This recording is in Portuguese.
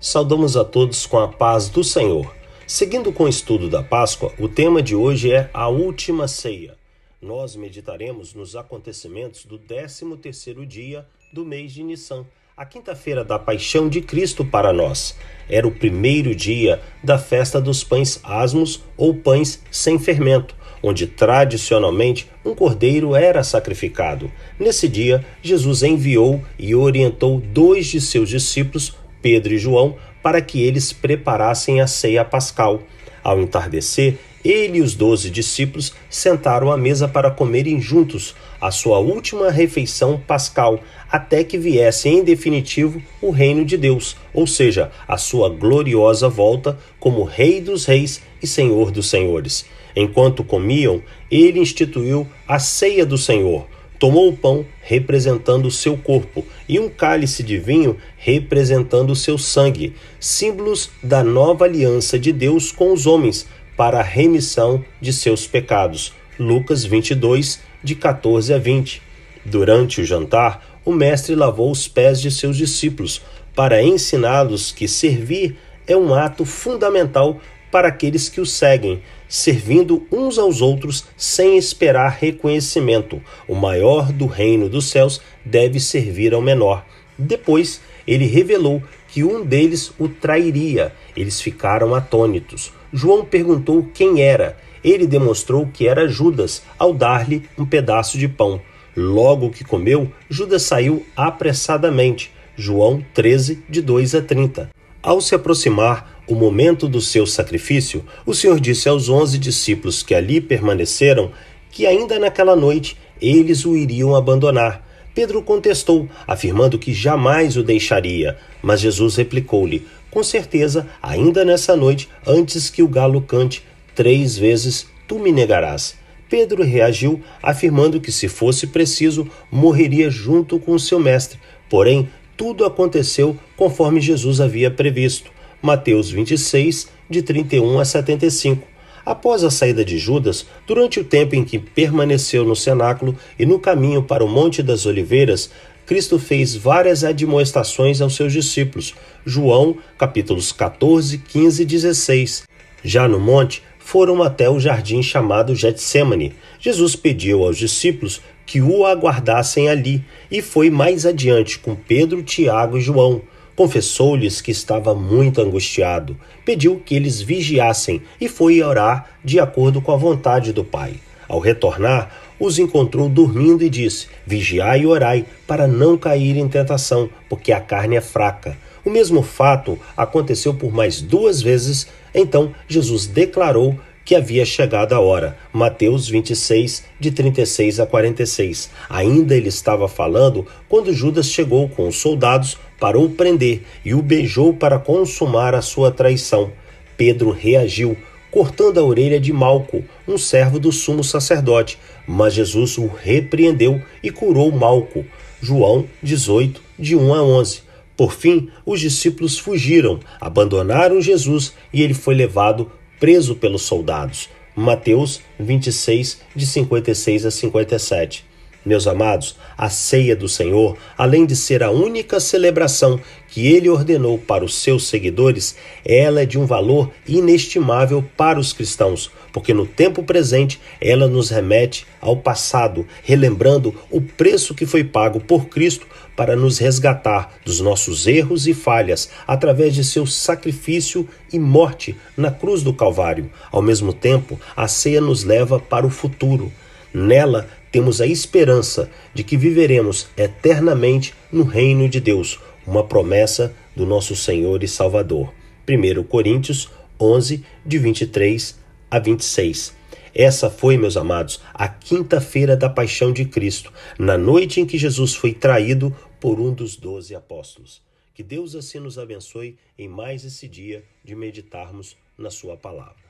Saudamos a todos com a paz do Senhor. Seguindo com o estudo da Páscoa, o tema de hoje é a última ceia. Nós meditaremos nos acontecimentos do 13º dia do mês de Nissan, a quinta-feira da paixão de Cristo para nós. Era o primeiro dia da festa dos pães asmos ou pães sem fermento, onde tradicionalmente um cordeiro era sacrificado. Nesse dia, Jesus enviou e orientou 2 de seus discípulos, Pedro e João, para que eles preparassem a ceia pascal. Ao entardecer, ele e os 12 discípulos sentaram à mesa para comerem juntos a sua última refeição pascal, até que viesse em definitivo o reino de Deus, ou seja, a sua gloriosa volta como Rei dos Reis e Senhor dos Senhores. Enquanto comiam, ele instituiu a ceia do Senhor. Tomou o pão, representando o seu corpo, e um cálice de vinho, representando o seu sangue, símbolos da nova aliança de Deus com os homens, para a remissão de seus pecados. Lucas 22, de 14 a 20. Durante o jantar, o mestre lavou os pés de seus discípulos, para ensiná-los que servir é um ato fundamental para aqueles que o seguem, servindo uns aos outros sem esperar reconhecimento. O maior do reino dos céus deve servir ao menor. Depois, ele revelou que um deles o trairia. Eles ficaram atônitos. João perguntou quem era. Ele demonstrou que era Judas, ao dar-lhe um pedaço de pão. Logo que comeu, Judas saiu apressadamente. João 13, de 2 a 30. Ao se aproximar o momento do seu sacrifício, o Senhor disse aos 11 discípulos que ali permaneceram que ainda naquela noite eles o iriam abandonar. Pedro contestou, afirmando que jamais o deixaria, mas Jesus replicou-lhe: com certeza, ainda nessa noite, antes que o galo cante, 3 vezes tu me negarás. Pedro reagiu, afirmando que se fosse preciso, morreria junto com seu mestre. Porém, tudo aconteceu conforme Jesus havia previsto. Mateus 26, de 31 a 75. Após a saída de Judas, durante o tempo em que permaneceu no cenáculo e no caminho para o Monte das Oliveiras, Cristo fez várias admoestações aos seus discípulos. João, capítulos 14, 15 e 16. Já no monte, foram até o jardim chamado Getsêmani. Jesus pediu aos discípulos que o aguardassem ali e foi mais adiante com Pedro, Tiago e João. Confessou-lhes que estava muito angustiado, pediu que eles vigiassem e foi orar de acordo com a vontade do Pai. Ao retornar, os encontrou dormindo e disse: vigiai e orai para não cair em tentação, porque a carne é fraca. O mesmo fato aconteceu por mais 2 vezes, então Jesus declarou que havia chegado a hora. Mateus 26, de 36 a 46. Ainda ele estava falando quando Judas chegou com os soldados para o prender e o beijou para consumar a sua traição. Pedro reagiu, cortando a orelha de Malco, um servo do sumo sacerdote, mas Jesus o repreendeu e curou Malco. João 18, de 1 a 11. Por fim, os discípulos fugiram, abandonaram Jesus e ele foi levado preso pelos soldados. Mateus 26, de 56 a 57. Meus amados, a ceia do Senhor, além de ser a única celebração que ele ordenou para os seus seguidores, ela é de um valor inestimável para os cristãos, porque no tempo presente ela nos remete ao passado, relembrando o preço que foi pago por Cristo para nos resgatar dos nossos erros e falhas através de seu sacrifício e morte na cruz do Calvário. Ao mesmo tempo, a ceia nos leva para o futuro. Nela, temos a esperança de que viveremos eternamente no reino de Deus, uma promessa do nosso Senhor e Salvador. 1 Coríntios 11, de 23 a 26. Essa foi, meus amados, a quinta-feira da paixão de Cristo, na noite em que Jesus foi traído por um dos 12 apóstolos. Que Deus assim nos abençoe em mais esse dia de meditarmos na sua palavra.